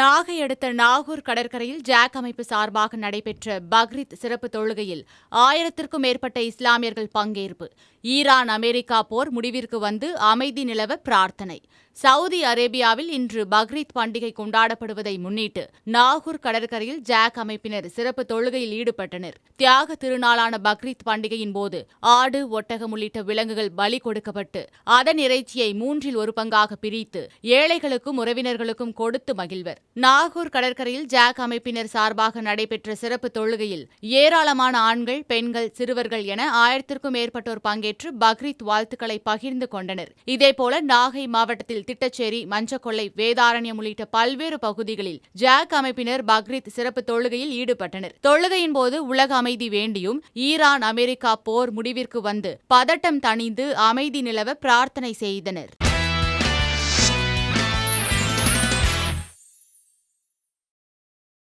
நாகை அடுத்த நாகூர் கடற்கரையில் ஜாக் அமைப்பு சார்பாக நடைபெற்ற பக்ரீத் சிறப்பு தொழுகையில் 1000க்கும் மேற்பட்ட இஸ்லாமியர்கள் பங்கேற்பு. ஈரான் அமெரிக்கா போர் முடிவிற்கு வந்து அமைதி நிலவ பிரார்த்தனை. சவுதி அரேபியாவில் இன்று பக்ரீத் பண்டிகை கொண்டாடப்படுவதை முன்னிட்டு நாகூர் கடற்கரையில் ஜாக் அமைப்பினர் சிறப்பு தொழுகையில் ஈடுபட்டனர். தியாக திருநாளான பக்ரீத் பண்டிகையின் போது ஆடு, ஒட்டகம் உள்ளிட்ட விலங்குகள் பலி கொடுக்கப்பட்டு அதன் இறைச்சியை 1/3 பங்காக பிரித்து ஏழைகளுக்கும் உறவினர்களுக்கும் கொடுத்து மகிழ்வர். நாகூர் கடற்கரையில் ஜாக் அமைப்பினர் சார்பாக நடைபெற்ற சிறப்பு தொழுகையில் ஏராளமான ஆண்கள், பெண்கள், சிறுவர்கள் என 1000க்கும் மேற்பட்டோர் பங்கேற்று பக்ரீத் வாழ்த்துக்களை பகிர்ந்து கொண்டனர். இதேபோல நாகை மாவட்டத்தில் திட்டச்சேரி, மஞ்சக்கொள்ளை, வேதாரண்யம் உள்ளிட்ட பல்வேறு பகுதிகளில் ஜாக் அமைப்பினர் பக்ரீத் சிறப்பு தொழுகையில் ஈடுபட்டனர். தொழுகையின் போது உலக அமைதி வேண்டியும் ஈரான் அமெரிக்கா போர் முடிவிற்கு வந்து பதட்டம் தணிந்து அமைதி நிலவ பிரார்த்தனை செய்தனர்.